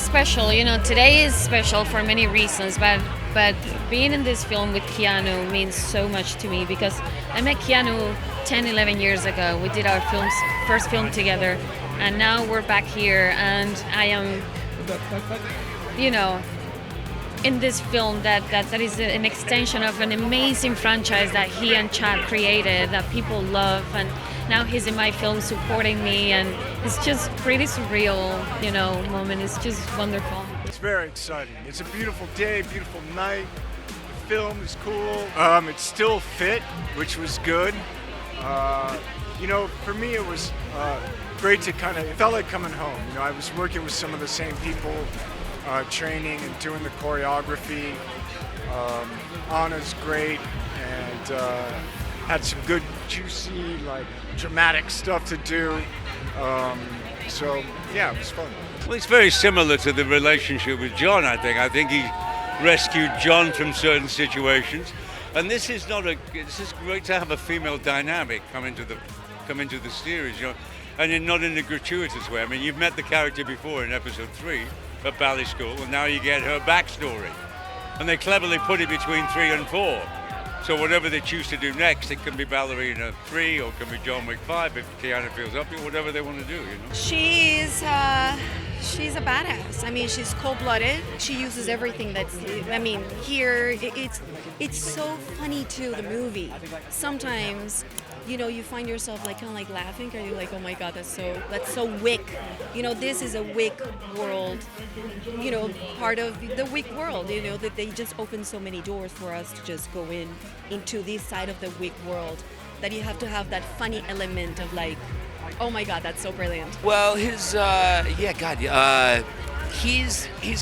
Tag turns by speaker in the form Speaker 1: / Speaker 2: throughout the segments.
Speaker 1: special. Today is special for many reasons, but being in this film with Keanu means so much to me because I met Keanu 10, 11 years ago. We did our first film together, and now we're back here, and I am, in this film that is an extension of an amazing franchise that he and Chad created that people love, and now he's in my film supporting me, and it's just pretty surreal, moment. It's just wonderful.
Speaker 2: It's very exciting. It's a beautiful day, beautiful night. The film is cool. It still fit, which was good. For me it was great to it felt like coming home. I was working with some of the same people, training and doing the choreography. Anna's great, and had some good, juicy, dramatic stuff to do. So yeah, it was fun.
Speaker 3: Well, it's very similar to the relationship with John, I think. I think he rescued John from certain situations. And this is great to have a female dynamic come into the series, and not in a gratuitous way. I mean, you've met the character before in episode 3 at ballet school, and now you get her backstory. And they cleverly put it between 3 and 4. So whatever they choose to do next, it can be Ballerina 3 or it can be John Wick 5 if Keanu feels up to it, whatever they want to do,
Speaker 4: She's a badass. I mean, she's cold-blooded. She uses everything here it's so funny too, the movie. Sometimes, you find yourself kind of laughing, or you're like, oh my God, that's so Wick. This is a Wick world, part of the Wick world, that they just open so many doors for us to just go into this side of the Wick world, that you have to have that funny element of oh my God, that's so brilliant.
Speaker 5: Well, he's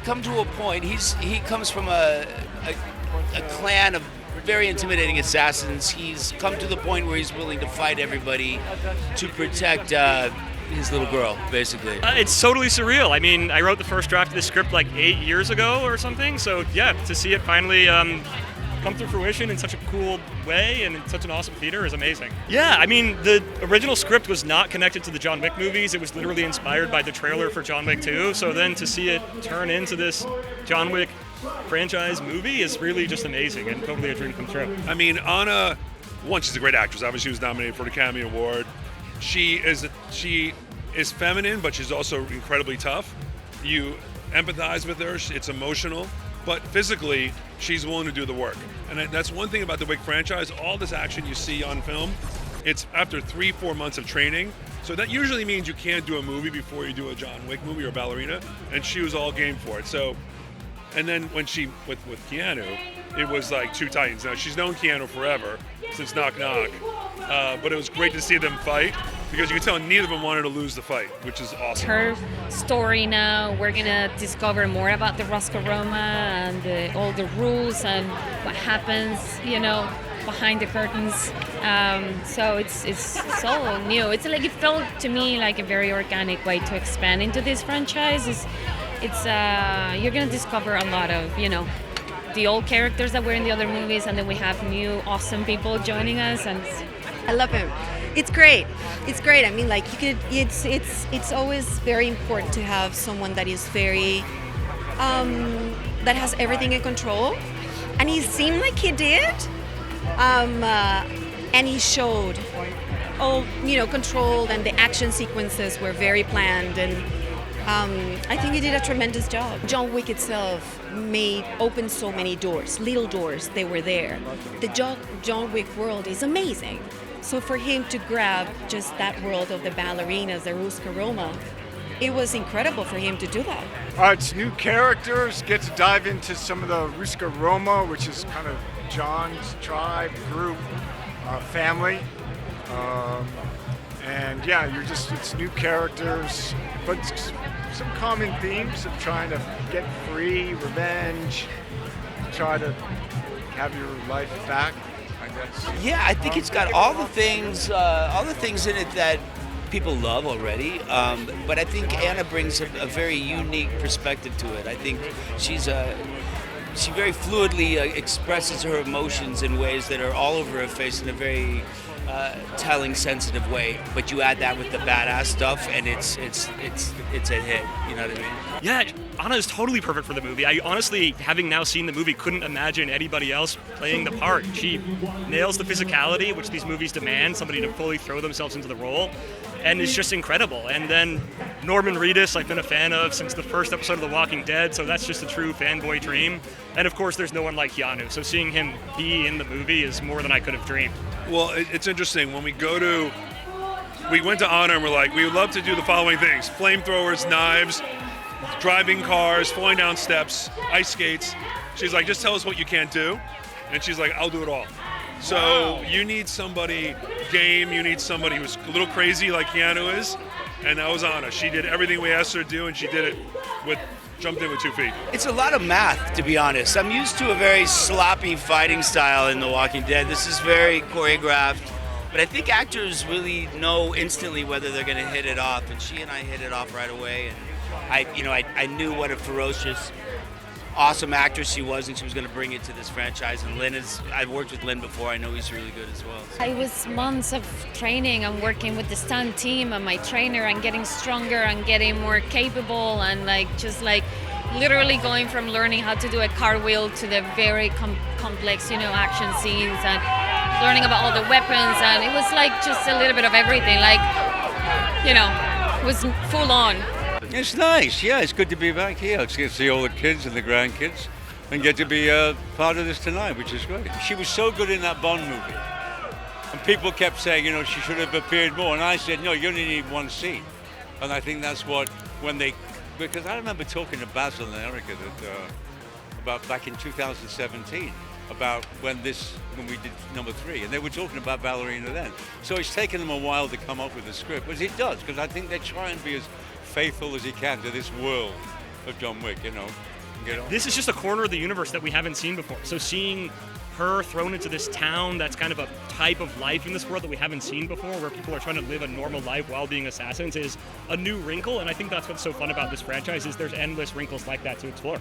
Speaker 5: come to a point. He comes from a clan of very intimidating assassins. He's come to the point where he's willing to fight everybody to protect his little girl, basically.
Speaker 6: It's totally surreal. I mean, I wrote the first draft of this script 8 years ago or something. So yeah, to see it finally come to fruition in such a cool way and in such an awesome theater is amazing. Yeah, I mean, the original script was not connected to the John Wick movies. It was literally inspired by the trailer for John Wick 2. So then to see it turn into this John Wick franchise movie is really just amazing and totally a dream come true.
Speaker 7: I mean, Anna, she's a great actress. Obviously, she was nominated for the Academy Award. She is feminine, but she's also incredibly tough. You empathize with her. It's emotional. But physically, she's willing to do the work. And that's one thing about the Wick franchise. All this action you see on film, it's after 3-4 months of training. So that usually means you can't do a movie before you do a John Wick movie or Ballerina. And she was all game for it. So, and then when with Keanu, it was like two titans. Now, she's known Keanu forever, since Knock Knock. But it was great to see them fight, because you could tell neither of them wanted to lose the fight, which is awesome.
Speaker 1: Her story now, we're going to discover more about the Roscoe Roma and all the rules and what happens, behind the curtains. So it's so new. It felt to me like a very organic way to expand into this franchise. It's you're going to discover a lot of, the old characters that were in the other movies, and then we have new awesome people joining us, and
Speaker 4: I love him. It's great. It's great. I mean, it's always very important to have someone that is very that has everything in control, and he seemed like he did, and he showed all controlled, and the action sequences were very planned, and I think he did a tremendous job. John Wick itself opened so many doors, little doors, they were there. The John Wick world is amazing. So for him to grab just that world of the ballerinas, the Roscoe Roma, it was incredible for him to do that.
Speaker 2: It's new characters, get to dive into some of the Roscoe Roma, which is kind of John's tribe, group, family. And yeah, it's new characters, but some common themes of trying to get free, revenge, try to have your life back, I guess.
Speaker 5: Yeah, I think it's got all the things in it that people love already. But I think Anna brings a very unique perspective to it. I think she very fluidly expresses her emotions in ways that are all over her face in a very telling, sensitive way. But you add that with the badass stuff, and it's a hit. You know what I mean?
Speaker 6: Yeah, Anna is totally perfect for the movie. I honestly, having now seen the movie, couldn't imagine anybody else playing the part. She nails the physicality, which these movies demand, somebody to fully throw themselves into the role, and it's just incredible. And then Norman Reedus, I've been a fan of since the first episode of The Walking Dead, so that's just a true fanboy dream. And of course, there's no one like Keanu, so seeing him be in the movie is more than I could have dreamed.
Speaker 7: Well, it's interesting. When we went to Honor and we're like, we would love to do the following things: flamethrowers, knives, driving cars, falling down steps, ice skates. She's like, just tell us what you can't do. And she's like, I'll do it all. So you need somebody game, you need somebody who's a little crazy like Keanu is, and that was Anna. She did everything we asked her to do, and she did it jumped in with 2 feet.
Speaker 5: It's a lot of math, to be honest. I'm used to a very sloppy fighting style in The Walking Dead. This is very choreographed, but I think actors really know instantly whether they're going to hit it off, and she and I hit it off right away. And I knew what a ferocious, awesome actress she was, and she was going to bring it to this franchise. And I've worked with Lynn before. I know he's really good as well. So.
Speaker 1: It was months of training and working with the stunt team and my trainer and getting stronger and getting more capable and literally going from learning how to do a cartwheel to the very complex, action scenes and learning about all the weapons. And it was just a little bit of everything. It was full on.
Speaker 3: It's nice, yeah. It's good to be back here. It's good to see all the kids and the grandkids and get to be part of this tonight, which is great. She was so good in that Bond movie. And people kept saying, she should have appeared more. And I said, no, you only need one scene. And I think that's because I remember talking to Basil and Erica about back in 2017 about when we did number 3, and they were talking about Ballerina then. So it's taken them a while to come up with the script, but it does, because I think they try and be as faithful as he can to this world of John Wick, and get on.
Speaker 6: This is just a corner of the universe that we haven't seen before. So seeing her thrown into this town that's kind of a type of life in this world that we haven't seen before, where people are trying to live a normal life while being assassins, is a new wrinkle. And I think that's what's so fun about this franchise, is there's endless wrinkles like that to explore.